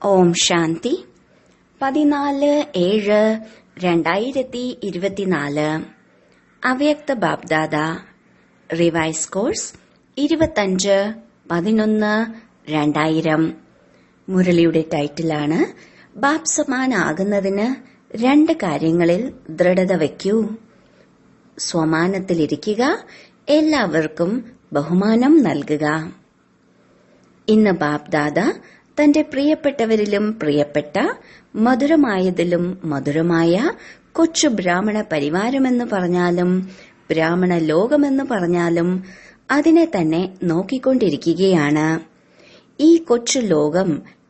ഓം ശാന്തി 14/7/2024 അവ്യക്ത BapDada revise course 25/11/2000. മുരളിയുടെ ടൈറ്റിലാണ് ബാബ് സമാനാകുന്നതിന് 2 കാര്യങ്ങളിൽ ദൃഢത വയ്ക്കൂ. സ്വമാനത്തിലിരിക്കുക, എല്ലാവർക്കും ബഹുമാനം നൽകുക. ഇന്ന് ബാബ്ദാദ തന്റെ പ്രിയപ്പെട്ടവരിലും പ്രിയപ്പെട്ട, മധുരമായതിലും മധുരമായ കൊച്ചു ബ്രാഹ്മണ പരിവാരമെന്ന് പറഞ്ഞാലും ബ്രാഹ്മണ ലോകമെന്ന് പറഞ്ഞാലും അതിനെ തന്നെ നോക്കിക്കൊണ്ടിരിക്കുകയാണ്. ഈ കൊച്ചു ലോകം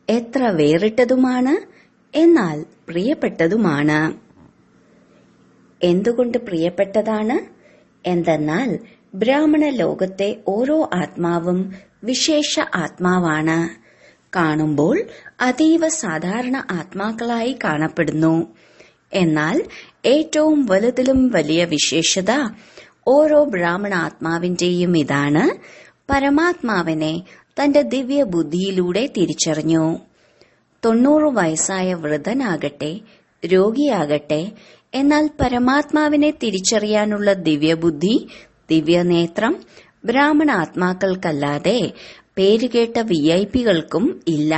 എത്ര വേറിട്ടതുമാണ്, എന്നാൽ പ്രിയപ്പെട്ടതുമാണ്. എന്തുകൊണ്ട് പ്രിയപ്പെട്ടതാണ്? എന്തെന്നാൽ ബ്രാഹ്മണ ലോകത്തെ ഓരോ ആത്മാവും വിശേഷ ആത്മാവാണ്. കാണുമ്പോൾ അതീവ സാധാരണ ആത്മാക്കളായി കാണപ്പെടുന്നു. എന്നാൽ ഏറ്റവും വലുതിലും വലിയ വിശേഷത ഓരോ ബ്രാഹ്മണ ആത്മാവിന്റെയും ഇതാണ്: പരമാത്മാവിനെ തന്റെ ദിവ്യ ബുദ്ധിയിലൂടെ തിരിച്ചറിഞ്ഞു. 90 വയസ്സായ വൃദ്ധനാകട്ടെ, രോഗിയാകട്ടെ, എന്നാൽ പരമാത്മാവിനെ തിരിച്ചറിയാനുള്ള ദിവ്യബുദ്ധി, ദിവ്യനേത്രം ബ്രാഹ്മണ ആത്മാക്കൾക്കല്ലാതെ പേരുകേട്ട വിഐപികൾക്കും ഇല്ല.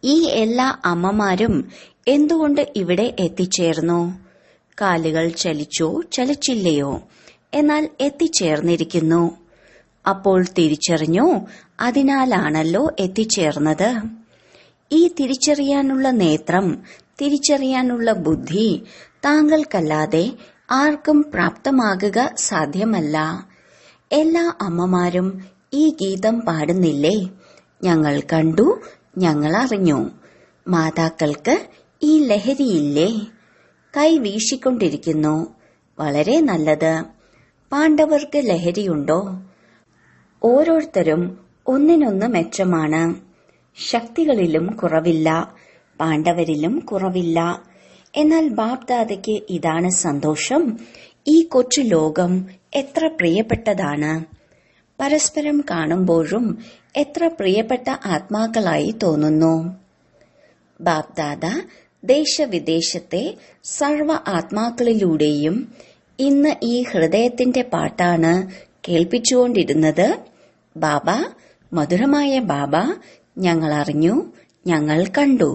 ഈ എല്ലാ അമ്മമാരും എന്തുകൊണ്ട് ഇവിടെ എത്തിച്ചേർന്നു? കാലുകൾ ചലിച്ചോ ചലിച്ചില്ലയോ, എന്നാൽ എത്തിച്ചേർന്നിരിക്കുന്നു. അപ്പോൾ തിരിച്ചറിഞ്ഞോ? അതിനാലാണല്ലോ എത്തിച്ചേർന്നത്. ഈ തിരിച്ചറിയാനുള്ള നേത്രം, തിരിച്ചറിയാനുള്ള ബുദ്ധി താങ്കൾക്കല്ലാതെ ആർക്കും പ്രാപ്തമാകുക സാധ്യമല്ല. എല്ലാ അമ്മമാരും ഈ ഗീതം പാടുന്നില്ലേ? ഞങ്ങൾ കണ്ടു, ഞങ്ങൾ അറിഞ്ഞു. മാതാക്കൾക്ക് ഈ ലഹരിയില്ലേ? കൈ വീശിക്കൊണ്ടിരിക്കുന്നു. വളരെ നല്ലത്. പാണ്ഡവർക്ക് ലഹരിയുണ്ടോ? ഓരോരുത്തരും ഒന്നിനൊന്ന് മെച്ചമാണ്. ശക്തികളിലും കുറവില്ല, പാണ്ഡവരിലും കുറവില്ല. എന്നാൽ ബാബ്ദാദയ്ക്ക് ഇതാണ് സന്തോഷം. ഈ കൊച്ചു ലോകം എത്ര പ്രിയപ്പെട്ടതാണ്. പരസ്പരം കാണുമ്പോഴും എത്ര പ്രിയപ്പെട്ട ആത്മാക്കളായി തോന്നുന്നു. ബാബ്ദാദ ദേശവിദേശത്തെ സർവ ആത്മാക്കളിലൂടെയും ഇന്ന് ഈ ഹൃദയത്തിന്റെ പാട്ടാണ് കേൾപ്പിച്ചുകൊണ്ടിരുന്നത്. ബാബ, മധുരമായ ബാബ, ഞങ്ങൾ അറിഞ്ഞു, ഞങ്ങൾ കണ്ടു.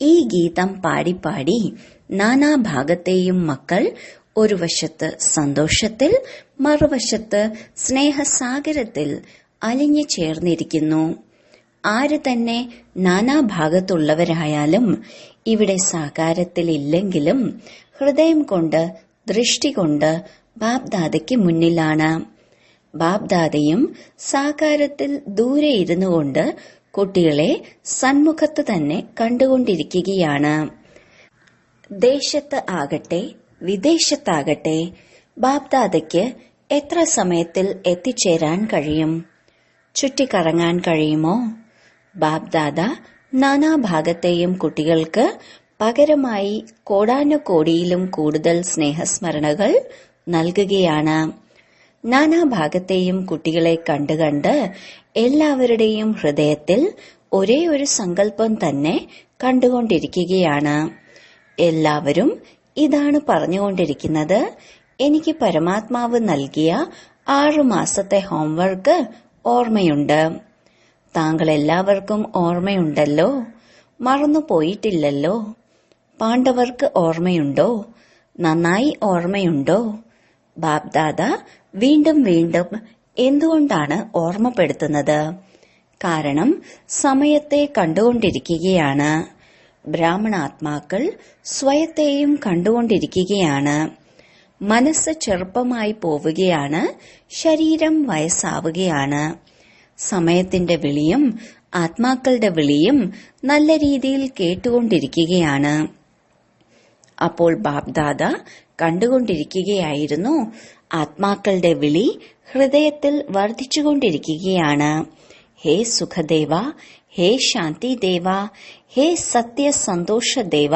ഈ ഗീതം പാടി പാടി നാനാഭാഗത്തെയും മക്കൾ ഒരു വശത്ത് സന്തോഷത്തിൽ, മറുവശത്ത് സ്നേഹസാഗരത്തിൽ അലിഞ്ഞു ചേർന്നിരിക്കുന്നു. ആര് തന്നെ നാനാഭാഗത്തുള്ളവരായാലും ഇവിടെ സാകാരത്തിലില്ലെങ്കിലും ഹൃദയം കൊണ്ട്, ദൃഷ്ടി കൊണ്ട് ബാബ്ദാദയ്ക്ക് മുന്നിലാണ്. ബാബ്ദാദയും സാകാരത്തിൽ ദൂരെ ഇരുന്നു കൊണ്ട് കുട്ടികളെ സന്മുഖത്ത് തന്നെ കണ്ടുകൊണ്ടിരിക്കുകയാണ്. ദേശത്ത് ആകട്ടെ വിദേശത്താകട്ടെ ബാബ്ദാദയ്ക്ക് എത്ര സമയത്തിൽ എത്തിച്ചേരാൻ കഴിയും? ചുറ്റിക്കറങ്ങാൻ കഴിയുമോ? ബാബ്ദാദ നാനാഭാഗത്തെയും കുട്ടികൾക്ക് പകരമായി കോടാനുകോടിയിലും കൂടുതൽ സ്നേഹസ്മരണകൾ നൽകുകയാണ്. നാനാഭാഗത്തെയും കുട്ടികളെ കണ്ടുകണ്ട് എല്ലാവരുടെയും ഹൃദയത്തിൽ ഒരേ ഒരു സങ്കല്പം തന്നെ കണ്ടുകൊണ്ടിരിക്കുകയാണ്. എല്ലാവരും ഇതാണ് പറഞ്ഞുകൊണ്ടിരിക്കുന്നത്: എനിക്ക് പരമാത്മാവ് നൽകിയ 6 മാസത്തെ ഹോംവർക്ക് ഓർമ്മയുണ്ട്. താങ്കൾ എല്ലാവർക്കും ഓർമ്മയുണ്ടല്ലോ, മറന്നുപോയിട്ടില്ലല്ലോ. പാണ്ഡവർക്ക് ഓർമ്മയുണ്ടോ? നന്നായി ഓർമ്മയുണ്ടോ? ബാബ്ദാദ വീണ്ടും വീണ്ടും എന്തുകൊണ്ടാണ് ഓർമ്മപ്പെടുത്തുന്നത്? കാരണം സമയത്തെ കണ്ടുകൊണ്ടിരിക്കുകയാണ്. ബ്രാഹ്മണാത്മാക്കൾ സ്വയത്തെയും കണ്ടുകൊണ്ടിരിക്കുകയാണ്. മനസ്സ് ചെറുപ്പമായി പോവുകയാണ്, ശരീരം വയസ്സാവുകയാണ്. സമയത്തിന്റെ വിളിയും ആത്മാക്കളുടെ വിളിയും നല്ല രീതിയിൽ കേട്ടുകൊണ്ടിരിക്കുകയാണ്. അപ്പോൾ ബാബ്ദാദ കണ്ടുകൊണ്ടിരിക്കുകയായിരുന്നു. ആത്മാക്കളുടെ വിളി ഹൃദയത്തിൽ വർദ്ധിച്ചുകൊണ്ടിരിക്കുകയാണ്. ഹേ സുഖദേവ, ഹേ ശാന്തിദേവ, ഹേ സത്യസന്തോഷദേവ,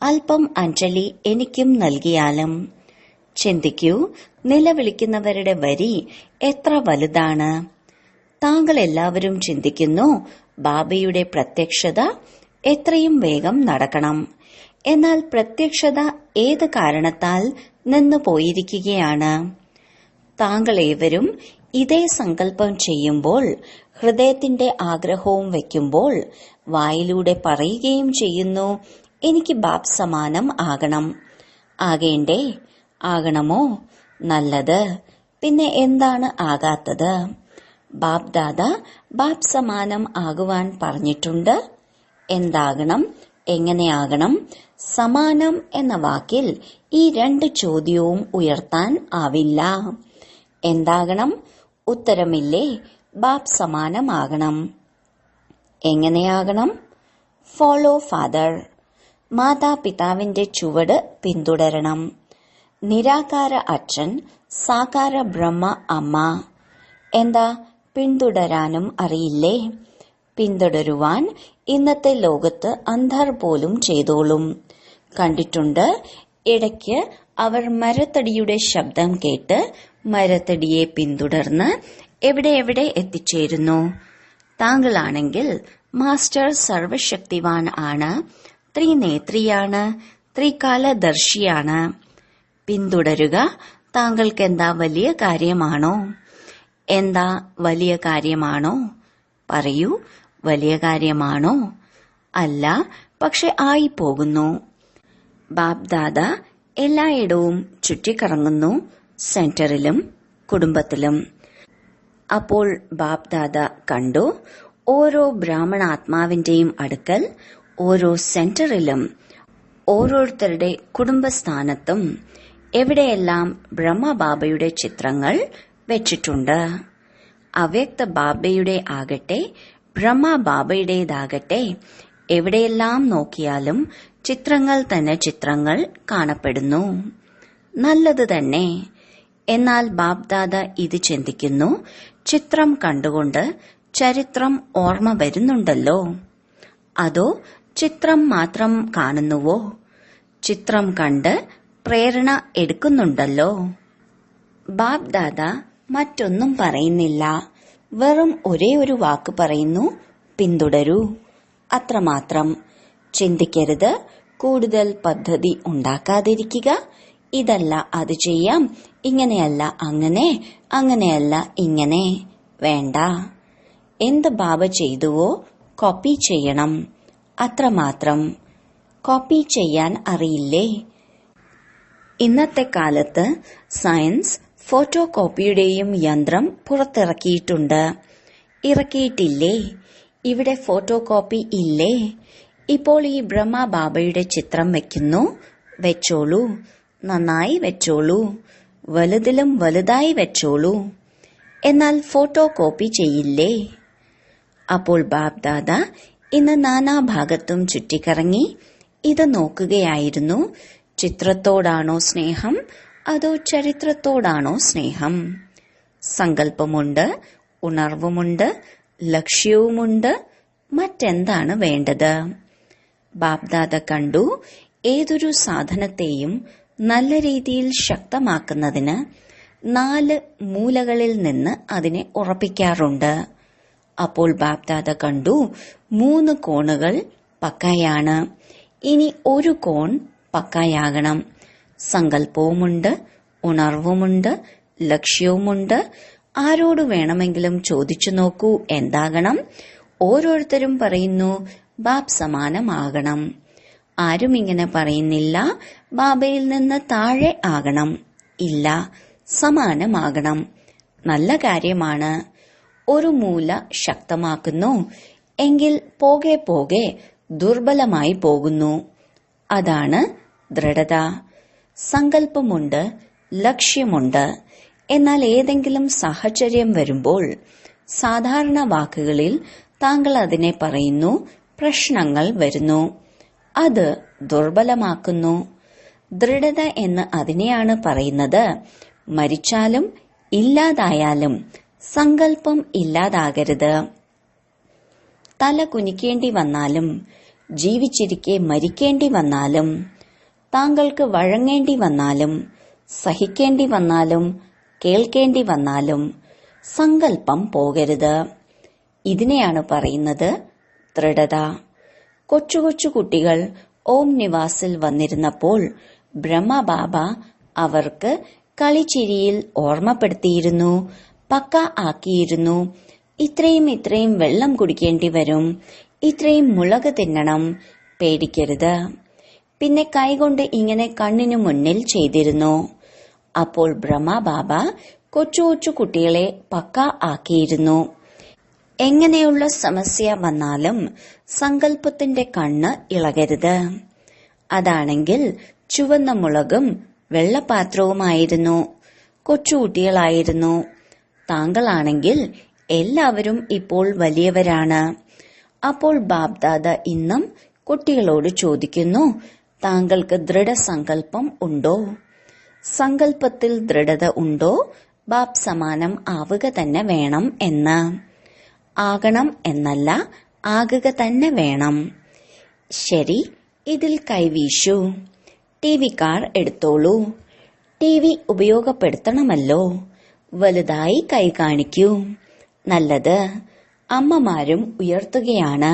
അല്പം അഞ്ജലി എനിക്കും നൽകിയാലും. ചിന്തിക്കൂ, നിലവിളിക്കുന്നവരുടെ വരി എത്ര വലുതാണ്. താങ്കൾ എല്ലാവരും ചിന്തിക്കുന്നു, ബാബയുടെ പ്രത്യക്ഷത എത്രയും വേഗം നടക്കണം. എന്നാൽ പ്രത്യക്ഷത ഏത് കാരണത്താൽ നിന്നു പോയിരിക്കുകയാണ്? താങ്കൾ ഏവരും ഇതേ സങ്കല്പം ചെയ്യുമ്പോൾ, ഹൃദയത്തിന്റെ ആഗ്രഹവും വയ്ക്കുമ്പോൾ, വായിലൂടെ പറയുകയും ചെയ്യുന്നു, എനിക്ക് ബാബ് സമാനം ആകണം. ആകേണ്ടേ? ആകണമോ? നല്ലത്. പിന്നെ എന്താണ് ആകാത്തത്? ബാബ് ദാദ ബാബ് സമാനം ആകുവാൻ പറഞ്ഞിട്ടുണ്ട്. എന്താകണം? എങ്ങനെയാകണം? സമാനം എന്ന വാക്കിൽ ഈ 2 ചോദ്യവും ഉയർത്താൻ ആവില്ല. എന്താകണം? ഉത്തരമില്ലേ? ബാബ് സമാനമാകണം. എങ്ങനെയാകണം? Follow father. മാതാപിതാവിന്റെ ചുവട് പിന്തുടരണം. നിരാകാര അച്ഛൻ, സാകാര ബ്രഹ്മ അമ്മ. എന്താ പിന്തുടരാനും അറിയില്ലേ? പിന്തുടരുവാൻ ഇന്നത്തെ ലോകത്ത് അന്ധർ പോലും ചെയ്തോളും. കണ്ടിട്ടുണ്ട്, ഇടയ്ക്ക് അവർ മരത്തടിയുടെ ശബ്ദം കേട്ട് മരത്തടിയെ പിന്തുടർന്ന് എവിടെ എത്തിച്ചേരുന്നു. താങ്കളാണെങ്കിൽ മാസ്റ്റർ സർവശക്തിവാൻ ആണ്, ത്രിനേത്രിയാണ്, ത്രികാലദർശിയാണ്. പിന്തുടരുക താങ്കൾക്കെന്താ വലിയ കാര്യമാണോ? എന്താ വലിയ കാര്യമാണോ? പറയൂ, വലിയ കാര്യമാണോ? അല്ല, പക്ഷെ ആയിപ്പോകുന്നു. ബാബ് ദാദ എല്ലായിടവും ചുറ്റിക്കറങ്ങുന്നു, സെന്ററിലും കുടുംബത്തിലും. അപ്പോൾ ബാബ് ദാദ കണ്ടു, ഓരോ ബ്രാഹ്മണാത്മാവിന്റെയും അടുക്കൽ, ഓരോ സെന്ററിലും, ഓരോരുത്തരുടെ കുടുംബസ്ഥാനത്തും എവിടെയെല്ലാം ബ്രഹ്മബാബയുടെ ചിത്രങ്ങൾ വെച്ചിട്ടുണ്ട്. അവ്യക്ത ബാബയുടെ ആകട്ടെ, ബ്രഹ്മബാബയുടേതാകട്ടെ, എവിടെയെല്ലാം നോക്കിയാലും ചിത്രങ്ങൾ തന്നെ ചിത്രങ്ങൾ കാണപ്പെടുന്നു. നല്ലത് തന്നെ. എന്നാൽ ബാബ് ദാദ ഇത് ചിന്തിക്കുന്നു, ചിത്രം കണ്ടുകൊണ്ട് ചരിത്രം ഓർമ്മ വരുന്നുണ്ടല്ലോ. അതോ ചിത്രം മാത്രം കാണുന്നുവോ? ചിത്രം കണ്ട് പ്രേരണ എടുക്കുന്നുണ്ടല്ലോ. ബാബ് ദാദ മറ്റൊന്നും പറയുന്നില്ല, വെറും ഒരേ ഒരു വാക്ക് പറയുന്നു, പിന്തുടരൂ. അത്രമാത്രം. ചിന്തിക്കരുത്, കൂടുതൽ പദ്ധതി ഉണ്ടാക്കാതിരിക്കുക. ഇതല്ല അത് ചെയ്യാം, ഇങ്ങനെയല്ല അങ്ങനെ, അങ്ങനെയല്ല ഇങ്ങനെ. വേണ്ട. എന്ത് ബാബ ചെയ്തുവോ കോപ്പി ചെയ്യണം. അത്രമാത്രം. കോപ്പി ചെയ്യാൻ അറിയില്ലേ? ഇന്നത്തെ കാലത്ത് സയൻസ് ഫോട്ടോ കോപ്പിയുടെയും യന്ത്രം പുറത്തിറക്കിയിട്ടുണ്ട്. ഇറക്കിയിട്ടില്ലേ? ഇവിടെ ഫോട്ടോ കോപ്പി ഇല്ലേ? ഇപ്പോൾ ഈ ബ്രഹ്മ ബാബയുടെ ചിത്രം വെക്കുന്നു. വെച്ചോളൂ, നന്നായി വെച്ചോളൂ, വലുതിലും വലുതായി വെച്ചോളൂ. എന്നാൽ ഫോട്ടോ കോപ്പി ചെയ്യില്ലേ? അപ്പോൾ ബാബ് ദാദ ഇന്ന് നാനാഭാഗത്തും ചുറ്റിക്കറങ്ങി ഇത് നോക്കുകയായിരുന്നു. ചിത്രത്തോടാണോ സ്നേഹം, അതോ ചരിത്രത്തോടാണോ സ്നേഹം? സങ്കല്പമുണ്ട്, ഉണർവുമുണ്ട്, ലക്ഷ്യവുമുണ്ട്. മറ്റെന്താണ് വേണ്ടത്? ബാബ്ദാദ കണ്ടു, ഏതൊരു സാധനത്തെയും നല്ല രീതിയിൽ ശക്തമാക്കുന്നതിന് 4 മൂലകളിൽ നിന്ന് അതിനെ ഉറപ്പിക്കാറുണ്ട്. അപ്പോൾ ബാബ്ദാദ കണ്ടു, 3 കോണുകൾ പക്കയാണ്. ഇനി ഒരു കോൺ പക്കയാകണം. സങ്കല്പവുമുണ്ട്, ഉണർവുമുണ്ട്, ലക്ഷ്യവുമുണ്ട്. ആരോട് വേണമെങ്കിലും ചോദിച്ചു നോക്കൂ, എന്താകണം? ഓരോരുത്തരും പറയുന്നു, ബാബ് സമാനമാകണം. ആരും ഇങ്ങനെ പറയുന്നില്ല, ബാബയിൽ നിന്ന് താഴെ ആകണം. ഇല്ല, സമാനമാകണം. നല്ല കാര്യമാണ്. ഒരു മൂല ശക്തമാക്കുന്നു എങ്കിൽ പോകെ പോകെ ദുർബലമായി പോകുന്നു. അതാണ് ദൃഢത. സങ്കല്പമുണ്ട്, ലക്ഷ്യമുണ്ട്. എന്നാൽ ഏതെങ്കിലും സാഹചര്യം വരുമ്പോൾ സാധാരണ വാക്കുകളിൽ താങ്കൾ അതിനെ പറയുന്നു, പ്രശ്നങ്ങൾ വരുന്നു. അത് ദുർബലമാക്കുന്നു. ദൃഢത എന്ന് അതിനെയാണ് പറയുന്നത്. മരിച്ചാലും ഇല്ലാതായാലും സങ്കല്പം ഇല്ലാതാകരുത്. തല കുനിക്കേണ്ടി വന്നാലും, ജീവിച്ചിരിക്കെ മരിക്കേണ്ടി വന്നാലും, താങ്കൾക്ക് വഴങ്ങേണ്ടി വന്നാലും, സഹിക്കേണ്ടി വന്നാലും, കേൾക്കേണ്ടി വന്നാലും സങ്കല്പം പോകരുത്. ഇതിനെയാണ് പറയുന്നത് ദൃഢത. കൊച്ചു കൊച്ചു കുട്ടികൾ ഓം നിവാസിൽ വന്നിരുന്നപ്പോൾ ബ്രഹ്മബാബ അവർക്ക് കളിച്ചിരിയിൽ ഓർമ്മപ്പെടുത്തിയിരുന്നു, പക്ക ആക്കിയിരുന്നു. ഇത്രയും വെള്ളം കുടിക്കേണ്ടി വരും, ഇത്രയും മുളക് തിന്നണം, പേടിക്കരുത്. പിന്നെ കൈകൊണ്ട് ഇങ്ങനെ കണ്ണിനു മുന്നിൽ ചെയ്തിരുന്നു. അപ്പോൾ ബ്രഹ്മബാബ കൊച്ചു കൊച്ചു കുട്ടികളെ പക്ക ആക്കിയിരുന്നു. എങ്ങനെയുള്ള സമസ്യ വന്നാലും സങ്കല്പത്തിന്റെ കണ്ണ് ഇളകരുത്. അതാണെങ്കിൽ ചുവന്ന മുളകും വെള്ളപാത്രവുമായിരുന്നു, കൊച്ചുകുട്ടികളായിരുന്നു. താങ്കളാണെങ്കിൽ എല്ലാവരും ഇപ്പോൾ വലിയവരാണ്. അപ്പോൾ ബാബ്ദാദ ഇന്നും കുട്ടികളോട് ചോദിക്കുന്നു, താങ്കൾക്ക് ദൃഢസങ്കല്പം ഉണ്ടോ? സങ്കല്പത്തിൽ ദൃഢത ഉണ്ടോ? ബാബ് സമാനം ആവുക തന്നെ വേണം എന്ന്. ആകണം എന്നല്ല, ആകുക തന്നെ വേണം. ശരി, ഇതിൽ കൈവീശു. ടിവി കാർ എടുത്തോളൂ. ടിവി ഉപയോഗപ്പെടുത്തണമല്ലോ. വലുതായി കൈ കാണിക്കൂ. നല്ലത്. അമ്മമാരും ഉയർത്തുകയാണ്.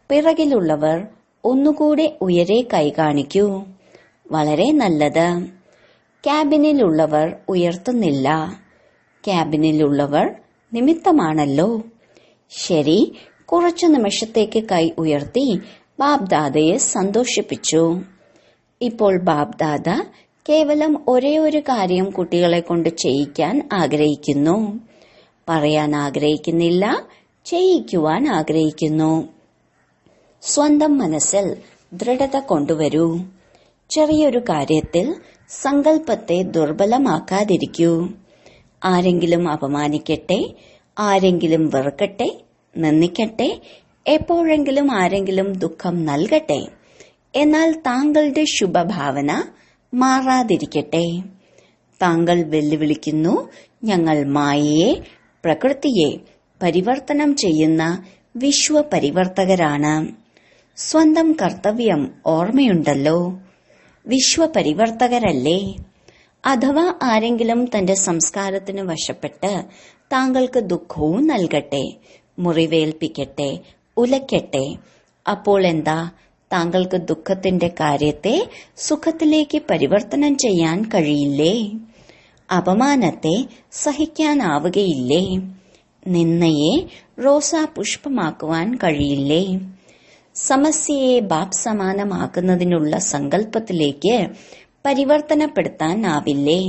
പിറകിലുള്ളവർ ഒന്നുകൂടെ ഉയരെ കൈ കാണിക്കൂ. വളരെ നല്ലത്. ക്യാബിനിലുള്ളവർ ഉയർത്തുന്നില്ല. ക്യാബിനിലുള്ളവർ നിമിത്തമാണല്ലോ. ശരി, കുറച്ചു നിമിഷത്തേക്ക് കൈ ഉയർത്തി ബാബ്ദാദയെ സന്തോഷിപ്പിച്ചു. ഇപ്പോൾ ബാബ്ദാദ കേവലം ഒരേ ഒരു കാര്യം കുട്ടികളെ കൊണ്ട് ചെയ്യിക്കാൻ ആഗ്രഹിക്കുന്നു. പറയാൻ ആഗ്രഹിക്കുന്നില്ല, ചെയ്യിക്കുവാൻ ആഗ്രഹിക്കുന്നു. സ്വന്തം മനസ്സിൽ ദൃഢത കൊണ്ടുവരൂ. ചെറിയൊരു കാര്യത്തിൽ സങ്കല്പത്തെ ദുർബലമാക്കാതിരിക്കൂ. ആരെങ്കിലും അപമാനിക്കട്ടെ, ആരെങ്കിലും വെറുക്കട്ടെ, നിന്ദിക്കട്ടെ, എപ്പോഴെങ്കിലും ആരെങ്കിലും ദുഃഖം നൽകട്ടെ, എന്നാൽ താങ്കളുടെ ശുഭഭാവന മാറാതിരിക്കട്ടെ. താങ്കൾ വെല്ലുവിളിക്കുന്നു, ഞങ്ങൾ മായയെ, പ്രകൃതിയെ പരിവർത്തനം ചെയ്യുന്ന വിശ്വപരിവർത്തകരാണ്. സ്വന്തം കർത്തവ്യം ഓർമ്മയുണ്ടല്ലോ. വിശ്വപരിവർത്തകരല്ലേ? അഥവാ ആരെങ്കിലും തന്റെ സംസ്കാരത്തിന് വശപ്പെട്ട് താങ്കൾക്ക് ദുഃഖവും നൽകട്ടെ, മുറിവേൽപ്പിക്കട്ടെ, ഉലയ്ക്കട്ടെ, അപ്പോൾ എന്താ? താങ്കൾക്ക് ദുഃഖത്തിന്റെ കാര്യത്തെ സുഖത്തിലേക്ക് പരിവർത്തനം ചെയ്യാൻ കഴിയില്ലേ? അപമാനത്തെ സഹിക്കാനാവുകയില്ലേ? നിന്ദയെ റോസാ പുഷ്പമാക്കുവാൻ കഴിയില്ലേ? സമസ്യയെ ബാബ് സമാനമാക്കുന്നതിനുള്ള സങ്കല്പത്തിലേക്ക് പരിവർത്തനപ്പെടുത്താനാവില്ലേ?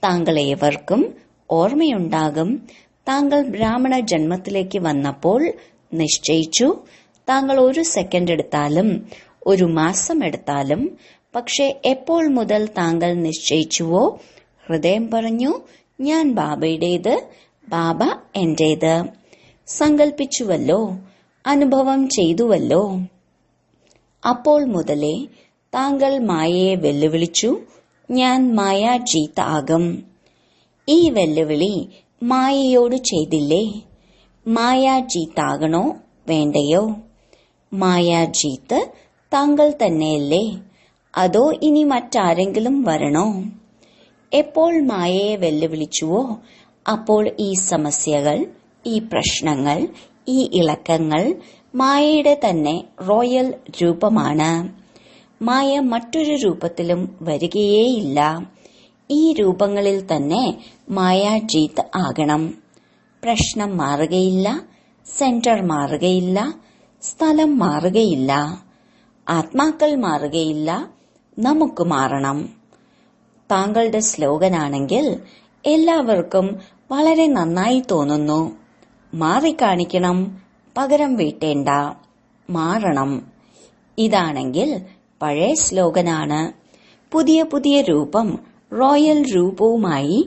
താങ്കളേവർക്കും ഓർമ്മയുണ്ടാകും, താങ്കൾ ബ്രാഹ്മണ ജന്മത്തിലേക്ക് വന്നപ്പോൾ നിശ്ചയിച്ചു, താങ്കൾ 1 സെക്കൻഡ് എടുത്താലും 1 മാസം എടുത്താലും, പക്ഷെ എപ്പോൾ മുതൽ താങ്കൾ നിശ്ചയിച്ചുവോ, ഹൃദയം പറഞ്ഞു, ഞാൻ ബാബയുടേത്, ബാബ എന്റേത്, സങ്കൽപ്പിച്ചുവല്ലോ, അനുഭവം ചെയ്തുവല്ലോ. അപ്പോൾ മുതലേ താങ്കൾ മായയെ വെല്ലുവിളിച്ചു, ഞാൻ മായാജീത്ത് ആകും. ഈ വെല്ലുവിളി മായയോട് ചെയ്തില്ലേ? മായാജീത്താകണോ വേണ്ടയോ? മായാജീത്ത് താങ്കൾ തന്നെയല്ലേ? അതോ ഇനി മറ്റാരെങ്കിലും വരണോ? എപ്പോൾ മായയെ വെല്ലുവിളിച്ചുവോ, അപ്പോൾ ഈ സമസ്യകൾ, ഈ പ്രശ്നങ്ങൾ, ഈ ഇളക്കങ്ങൾ മായയുടെ തന്നെ റോയൽ രൂപമാണ്. മായ മറ്റൊരു രൂപത്തിലും വരികയേയില്ല. ഈ രൂപങ്ങളിൽ തന്നെ മായാജീത്ത് ആകണം. പ്രശ്നം മാറുകയില്ല, സെന്റർ മാറുകയില്ല, സ്ഥലം മാറുകയില്ല, ആത്മാക്കൾ മാറുകയില്ല, നമുക്ക് മാറണം. താങ്കളുടെ സ്ലോഗനാണെങ്കിൽ എല്ലാവർക്കും വളരെ നന്നായി തോന്നുന്നു. മാറിക്കാണിക്കണം, പകരം വീട്ടേണ്ട, മാറണം. ഇതാണെങ്കിൽ പഴയ സ്ലോഗനാണ്. പുതിയ പുതിയ രൂപം, റോയൽ രൂപവുമായി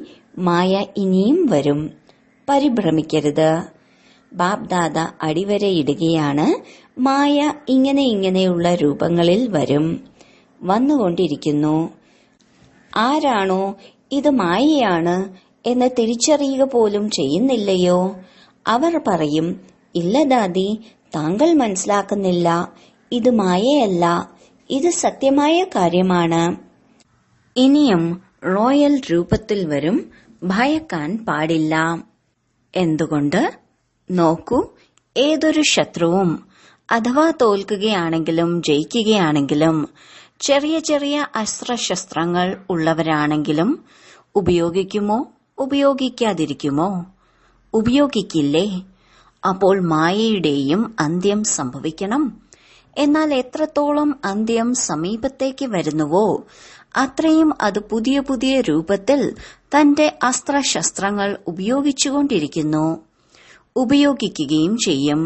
മായ ഇനിയും വരും. പരിഭ്രമിക്കരുത്. ബാബ്ദാദ അടിവരയിടുകയാണ്, മായ ഇങ്ങനെയുള്ള രൂപങ്ങളിൽ വരും, വന്നുകൊണ്ടിരിക്കുന്നു. ആരാണോ ഇത് മായയാണ് എന്ന് തിരിച്ചറിയുക പോലും ചെയ്യുന്നില്ലയോ, അവർ പറയും, ഇല്ല ദാദി, താങ്കൾ മനസ്സിലാക്കുന്നില്ല, ഇത് മായയല്ല, ഇത് സത്യമായ കാര്യമാണ്. ഇനിയും റോയൽ രൂപത്തിൽ വരും, ഭയക്കാൻ പാടില്ല. എന്തുകൊണ്ട്? നോക്കൂ, ഏതൊരു ശത്രുവും അഥവാ തോൽക്കുകയാണെങ്കിലും ജയിക്കുകയാണെങ്കിലും ചെറിയ ചെറിയ അസ്ത്രശസ്ത്രങ്ങൾ ഉള്ളവരാണെങ്കിലും ഉപയോഗിക്കുമോ ഉപയോഗിക്കാതിരിക്കുമോ? ഉപയോഗിക്കില്ലേ? അപ്പോൾ മായയുടെയും അന്ത്യം സംഭവിക്കണം. എന്നാൽ എത്രത്തോളം അന്ത്യം സമീപത്തേക്ക് വരുന്നുവോ അത്രയും അത് പുതിയ പുതിയ രൂപത്തിൽ തന്റെ അസ്ത്രശസ്ത്രങ്ങൾ ഉപയോഗിച്ചുകൊണ്ടിരിക്കുന്നു. ഉപയോഗിക്കുകയും ചെയ്യും.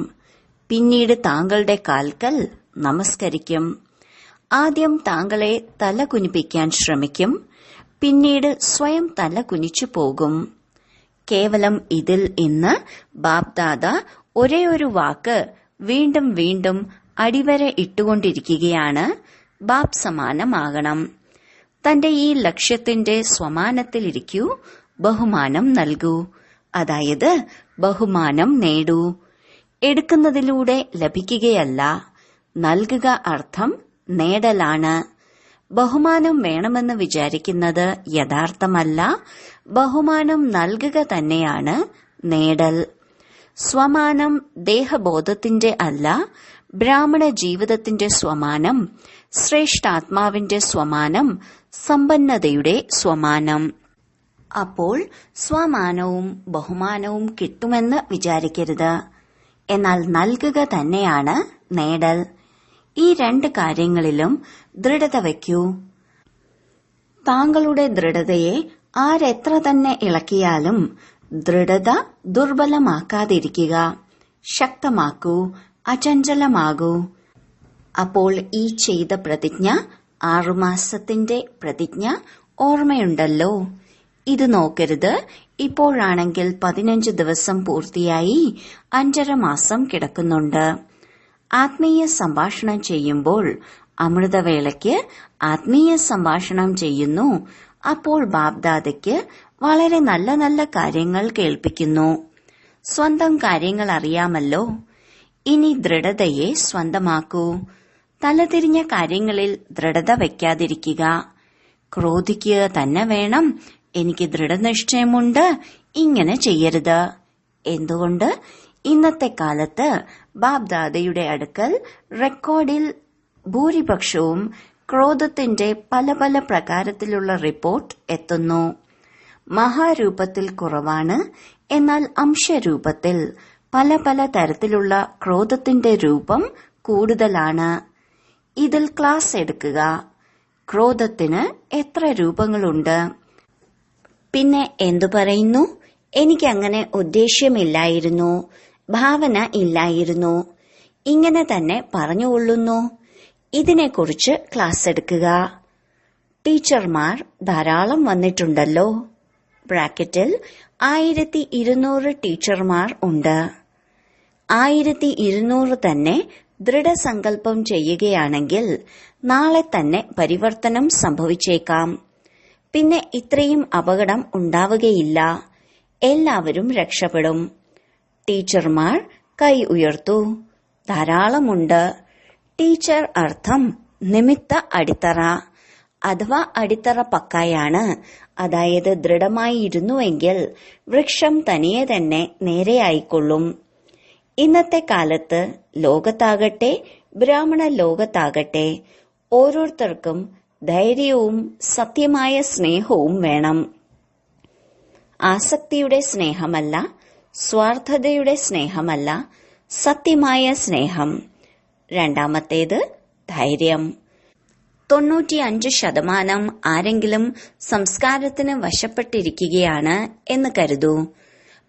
പിന്നീട് താങ്കളുടെ കാൽക്കൽ നമസ്കരിക്കും. ആദ്യം താങ്കളെ തല കുനിപ്പിക്കാൻ ശ്രമിക്കും. പിന്നീട് സ്വയം തല കുനിച്ചു പോകും. കേവലം ഇതിൽ ഇന്ന് ബാപ്ദാദ ഒരേ ഒരു വാക്ക് വീണ്ടും വീണ്ടും അടിവര ഇട്ടുകൊണ്ടിരിക്കുകയാണ്. ബാപ് സമാനമാകണം. തന്റെ ഈ ലക്ഷ്യത്തിന്റെ സ്വമാനത്തിലിരിക്കൂ. ബഹുമാനം നൽകൂ. അതായത് ബഹുമാനം നേടൂ. എടുക്കുന്നതിലൂടെ ലഭിക്കുകയല്ല. നൽകുക അർത്ഥം നേടലാണ്. ബഹുമാനം വേണമെന്ന് വിചാരിക്കുന്നത് യഥാർത്ഥമല്ല. ബഹുമാനം നൽകുക തന്നെയാണ് നേടൽ. സ്വമാനം ദേഹബോധത്തിന്റെ അല്ല, ബ്രാഹ്മണ ജീവിതത്തിന്റെ സ്വമാനം, ശ്രേഷ്ഠാത്മാവിന്റെ സ്വമാനം, സമ്പന്നതയുടെ സ്വമാനം. അപ്പോൾ സ്വമാനവും ബഹുമാനവും കിട്ടുമെന്ന് വിചാരിക്കരുത്. എന്നാൽ നൽകുക തന്നെയാണ് നേടൽ. ഈ രണ്ട് കാര്യങ്ങളിലും ദൃഢത വയ്ക്കൂ. താങ്കളുടെ ദൃഢതയെ ആരെത്ര തന്നെ ഇളക്കിയാലും ദൃഢത ദുർബലമാക്കാതിരിക്കുക. ശക്തമാക്കൂ, അചഞ്ചലമാകൂ. അപ്പോൾ ഈ ചെയ്ത പ്രതിജ്ഞ 6 മാസത്തിന്റെ പ്രതിജ്ഞ ഓർമ്മയുണ്ടല്ലോ. ഇത് നോക്കരുത്. ഇപ്പോഴാണെങ്കിൽ 15 ദിവസം പൂർത്തിയായി 5.5 മാസം കിടക്കുന്നുണ്ട്. ആത്മീയ സംഭാഷണം ചെയ്യുമ്പോൾ അമൃതവേളയ്ക്ക് ആത്മീയ സംഭാഷണം ചെയ്യുന്നു. അപ്പോൾ ബാപ്ദാദയ്ക്ക് വളരെ നല്ല നല്ല കാര്യങ്ങൾ കേൾപ്പിക്കുന്നു. സ്വന്തം കാര്യങ്ങൾ അറിയാമല്ലോ. ഇനി ദൃഢതയെ സ്വന്തമാക്കൂ. തലതിരിഞ്ഞ കാര്യങ്ങളിൽ ദൃഢത വയ്ക്കാതിരിക്കുക. ക്രോധിക്കുക തന്നെ വേണം. എനിക്ക് ദൃഢനിശ്ചയമുണ്ട്, ഇങ്ങനെ ചെയ്യരുത്. എന്തുകൊണ്ട്? ഇന്നത്തെ കാലത്ത് ബാപ്ദാദയുടെ അടുക്കൽ റെക്കോർഡിൽ ഭൂരിപക്ഷവും ക്രോധത്തിന്റെ പല പല പ്രകാരത്തിലുള്ള റിപ്പോർട്ട് എത്തുന്നു. മഹാരൂപത്തിൽ കുറവാണ്, എന്നാൽ അംശരൂപത്തിൽ പല പല തരത്തിലുള്ള ക്രോധത്തിന്റെ രൂപം കൂടുതലാണ്. ഇതിൽ ക്ലാസ് എടുക്കുക. ക്രോധത്തിന് എത്ര രൂപങ്ങളുണ്ട്? പിന്നെ എന്തു പറയുന്നു? എനിക്കങ്ങനെ ഉദ്ദേശ്യമില്ലായിരുന്നു, ഭാവന ഇല്ലായിരുന്നു, ഇങ്ങനെ തന്നെ പറഞ്ഞുകൊള്ളുന്നു. ഇതിനെക്കുറിച്ച് ക്ലാസ് എടുക്കുക. ടീച്ചർമാർ ധാരാളം വന്നിട്ടുണ്ടല്ലോ. ബ്രാക്കറ്റിൽ 1200 ടീച്ചർമാർ ഉണ്ട്. 1200 തന്നെ ദൃഢസങ്കല്പം ചെയ്യുകയാണെങ്കിൽ നാളെ തന്നെ പരിവർത്തനം സംഭവിച്ചേക്കാം. പിന്നെ ഇത്രയും അപകടം ഉണ്ടാവുകയില്ല. എല്ലാവരും രക്ഷപ്പെടും. ടീച്ചർമാർ കൈ ഉയർത്തു. ധാരാളമുണ്ട്. ടീച്ചർ അർത്ഥം നിമിത്ത അടിത്തറ അഥവാ അടിത്തറ പക്കായാണ്. അതായത് ദൃഢമായി ഇരുന്നുവെങ്കിൽ വൃക്ഷം തനിയെ തന്നെ നേരെയായിക്കൊള്ളും. ഇന്നത്തെ കാലത്ത് ലോകത്താകട്ടെ ബ്രാഹ്മണ ലോകത്താകട്ടെ ഓരോരുത്തർക്കും ധൈര്യവും സത്യമായ സ്നേഹവും വേണം. ആസക്തിയുടെ സ്നേഹമല്ല, സ്വാർത്ഥതയുടെ സ്നേഹമല്ല, സത്യമായ സ്നേഹം. രണ്ടാമത്തേത് ധൈര്യം. 95% ആരെങ്കിലും സംസ്കാരത്തിന് വശപ്പെട്ടിരിക്കുകയാണ് എന്ന് കരുതൂ.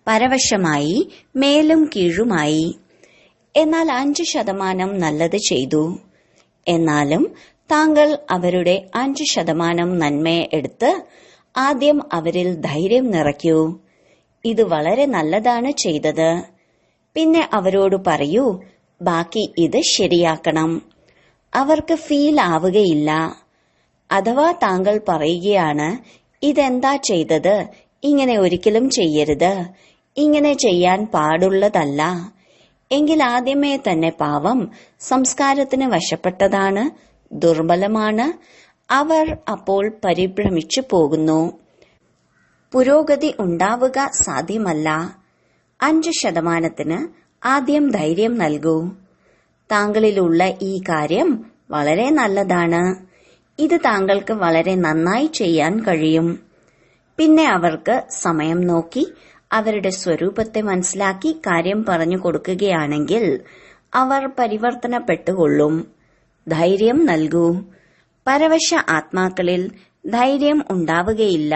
പരവശമായി, മേലും കീഴുമായി. എന്നാൽ 5% നല്ലത് ചെയ്തു. എന്നാലും താങ്കൾ അവരുടെ 5% നന്മയെ എടുത്ത് ആദ്യം അവരിൽ ധൈര്യം നിറയ്ക്കൂ. ഇത് വളരെ നല്ലതാണ് ചെയ്തത്. പിന്നെ അവരോട് പറയൂ, ബാക്കി ഇത് ശരിയാക്കണം. അവർക്ക് ഫീൽ ആവുകയില്ല. അഥവാ താങ്കൾ പറയുകയാണ്, ഇതെന്താ ചെയ്തത്, ഇങ്ങനെ ഒരിക്കലും ചെയ്യരുത്, ഇങ്ങനെ ചെയ്യാൻ പാടുള്ളതല്ല, എങ്കിൽ ആദ്യമേ തന്നെ പാവം സംസ്കാരത്തിന് വശപ്പെട്ടതാണ്, ദുർബലമാണ്. അവർ അപ്പോൾ പരിഭ്രമിച്ചു പോകുന്നു. പുരോഗതി ഉണ്ടാവുക സാധ്യമല്ല. 5% ആദ്യം ധൈര്യം നൽകൂ. താങ്കളിലുള്ള ഈ കാര്യം വളരെ നല്ലതാണ്. ഇത് താങ്കൾക്ക് വളരെ നന്നായി ചെയ്യാൻ കഴിയും. പിന്നെ അവർക്ക് സമയം നോക്കി അവരുടെ സ്വരൂപത്തെ മനസ്സിലാക്കി കാര്യം പറഞ്ഞു കൊടുക്കുകയാണെങ്കിൽ അവർ പരിവർത്തനപ്പെട്ടുകൊള്ളും. ധൈര്യം നൽകൂ. പരവശ ആത്മാക്കളിൽ ധൈര്യം ഉണ്ടാവുകയില്ല.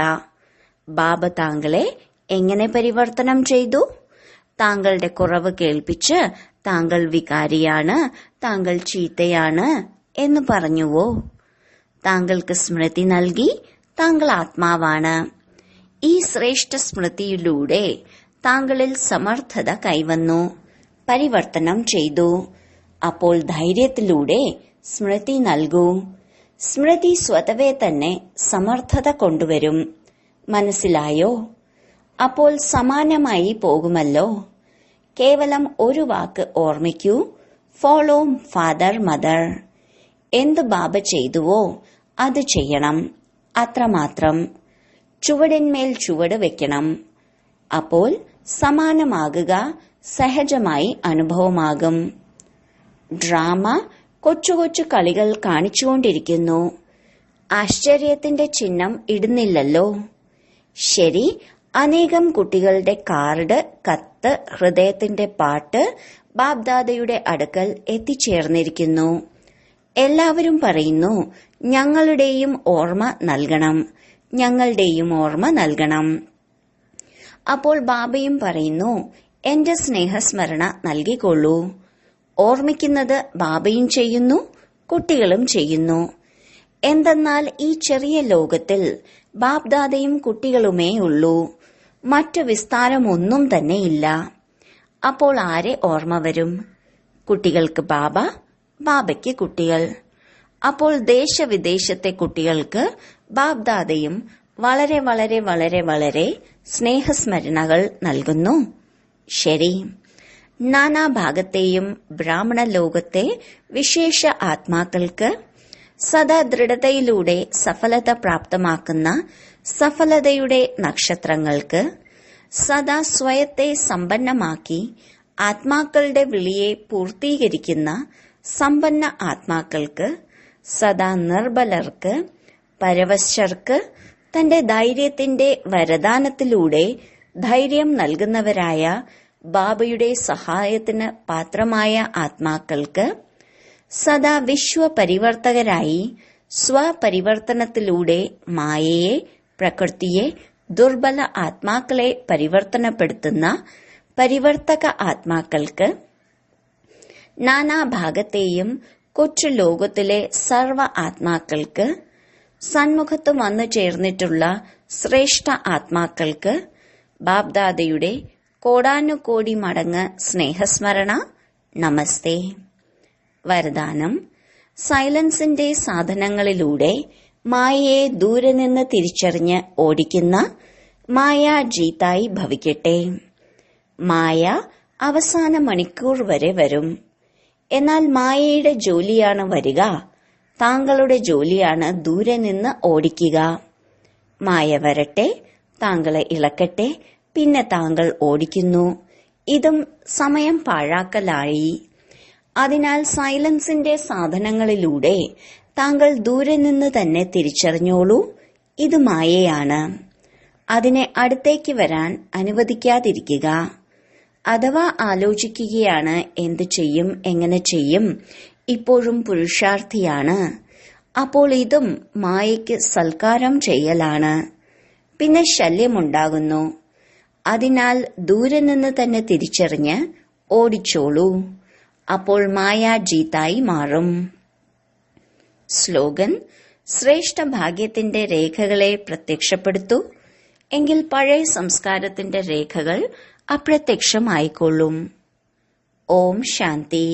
ബാബ താങ്കളെ എങ്ങനെ പരിവർത്തനം ചെയ്തു? താങ്കളുടെ കുറവ് കേൾപ്പിച്ച് താങ്കൾ വികാരിയാണ്, താങ്കൾ ചീത്തയാണ് എന്ന് പറഞ്ഞുവോ? താങ്കൾക്ക് സ്മൃതി നൽകി താങ്കൾ ആത്മാവാണ്. ഈ ശ്രേഷ്ഠ സ്മൃതിയിലൂടെ താങ്കളിൽ സമർത്ഥത കൈവന്നു, പരിവർത്തനം ചെയ്തു. അപ്പോൾ ധൈര്യത്തിലൂടെ സ്മൃതി നൽകൂ. സ്മൃതി സ്വതവേ തന്നെ സമർത്ഥത കൊണ്ടുവരും. മനസ്സിലായോ? അപ്പോൾ സമാനമായി പോകുമല്ലോ. കേവലം ഒരു വാക്ക് ഓർമ്മിക്കൂ, ഫോളോ ഫാദർ മദർ. എന്ത് ബാബ ചെയ്തുവോ അത് ചെയ്യണം, അത്രമാത്രം. ചുവടിന്മേൽ ചുവട് വെക്കണം. അപ്പോൾ സമാനമാകുക സഹജമായി അനുഭവമാകും. ഡ്രാമ കൊച്ചു കൊച്ചു കളികൾ കാണിച്ചുകൊണ്ടിരിക്കുന്നു. ആശ്ചര്യത്തിന്റെ ചിഹ്നം ഇടുന്നില്ലല്ലോ. ശരി, അനേകം കുട്ടികളുടെ കാർഡ്, കത്ത്, ഹൃദയത്തിന്റെ പാട്ട് ബാബ്ദാദയുടെ അടുക്കൽ എത്തിച്ചേർന്നിരിക്കുന്നു. എല്ലാവരും പറയുന്നു, ഞങ്ങളുടെയും ഓർമ്മ നൽകണം, ഞങ്ങളുടെയും ഓർമ്മ നൽകണം. അപ്പോൾ ബാബയും പറയുന്നു, എന്റെ സ്നേഹസ്മരണ നൽകിക്കൊള്ളൂ. ഓർമ്മിക്കുന്നത് ബാബയും ചെയ്യുന്നു, കുട്ടികളും ചെയ്യുന്നു. എന്തെന്നാൽ ഈ ചെറിയ ലോകത്തിൽ ബാബ്ദാദയും കുട്ടികളുമേ ഉള്ളൂ. മറ്റു വിസ്താരമൊന്നും തന്നെ ഇല്ല. അപ്പോൾ ആരെ ഓർമ്മ വരും? കുട്ടികൾക്ക് ബാബ, ബാബയ്ക്ക് കുട്ടികൾ. അപ്പോൾ ദേശവിദേശത്തെ കുട്ടികൾക്ക് ബാബ്ദാദയും വളരെ വളരെ വളരെ വളരെ സ്നേഹസ്മരണകൾ നൽകുന്നു. ശരി, നാനാഭാഗത്തെയും ബ്രാഹ്മണ ലോകത്തെ വിശേഷ ആത്മാക്കൾക്ക് സദാ ദൃഢതയിലൂടെ സഫലത പ്രാപ്തമാക്കുന്ന സഫലതയുടെ നക്ഷത്രങ്ങൾക്ക്, സദാ സ്വയത്തെ സമ്പന്നമാക്കി ആത്മാക്കളുടെ വിളിയെ പൂർത്തീകരിക്കുന്ന സമ്പന്ന ആത്മാക്കൾക്ക്, സദാ നിർബലർക്ക്, പരവശർക്ക് തന്റെ ധൈര്യത്തിന്റെ വരദാനത്തിലൂടെ ധൈര്യം നൽകുന്നവരായ ബാബയുടെ സഹായത്തിന് പാത്രമായ ആത്മാക്കൾക്ക്, സദാ വിശ്വപരിവർത്തകരായി സ്വപരിവർത്തനത്തിലൂടെ മായയെ, പ്രകൃതിയെ, ദുർബല ആത്മാക്കളെ പരിവർത്തനപ്പെടുത്തുന്ന പരിവർത്തക ആത്മാക്കൾക്ക്, നാനാഭാഗത്തെയും കൊച്ചു ലോകത്തിലെ സർവ ആത്മാക്കൾക്ക്, സന്മുഖത്ത് വന്നു ചേർന്നിട്ടുള്ള ശ്രേഷ്ഠ ആത്മാക്കൾക്ക് ബാബ്ദാദയുടെ കോടാനുകോടി മടങ്ങ് സ്നേഹസ്മരണ, നമസ്തേ. വരദാനം: സൈലൻസിന്റെ സാധനങ്ങളിലൂടെ മായയെ ദൂരെ നിന്ന് തിരിച്ചറിഞ്ഞ് ഓടിക്കുന്ന മായാജീതായി ഭവിക്കട്ടെ. മായ അവസാന മണിക്കൂർ വരെ വരും. എന്നാൽ മായയുടെ ജോലിയാണ് വരിക, താങ്കളുടെ ജോലിയാണ് ദൂരെ നിന്ന് ഓടിക്കുക. മായ വരട്ടെ, താങ്കളെ ഇളക്കട്ടെ, പിന്നെ താങ്കൾ ഓടിക്കുന്നു. ഇതും സമയം പാഴാക്കലായി. അതിനാൽ സൈലൻസിന്റെ സാധനങ്ങളിലൂടെ താങ്കൾ ദൂരെ നിന്ന് തന്നെ തിരിച്ചറിഞ്ഞോളൂ, ഇത് മായയാണ്. അതിനെ അടുത്തേക്ക് വരാൻ അനുവദിക്കാതിരിക്കുക. അഥവാ ആലോചിക്കുകയാണ്, എന്തു ചെയ്യും, എങ്ങനെ ചെയ്യും, ഇപ്പോഴും പുരുഷാർത്ഥിയാണ്. അപ്പോൾ ഇതും മായയ്ക്ക് സൽക്കാരം ചെയ്യലാണ്. പിന്നെ ശല്യമുണ്ടാകുന്നു. അതിനാൽ ദൂരെ നിന്ന് തന്നെ തിരിച്ചറിഞ്ഞ് ഓടിച്ചോളൂ. അപ്പോൾ മായാജീതായി മാറും. സ്ലോഗൻ: ശ്രേഷ്ഠ ഭാഗ്യത്തിന്റെ രേഖകളെ പ്രത്യക്ഷപ്പെടുത്തൂ, എങ്കിൽ പഴയ സംസ്കാരത്തിന്റെ രേഖകൾ അപ്രത്യക്ഷമായിക്കൊള്ളും. ഓം ശാന്തി.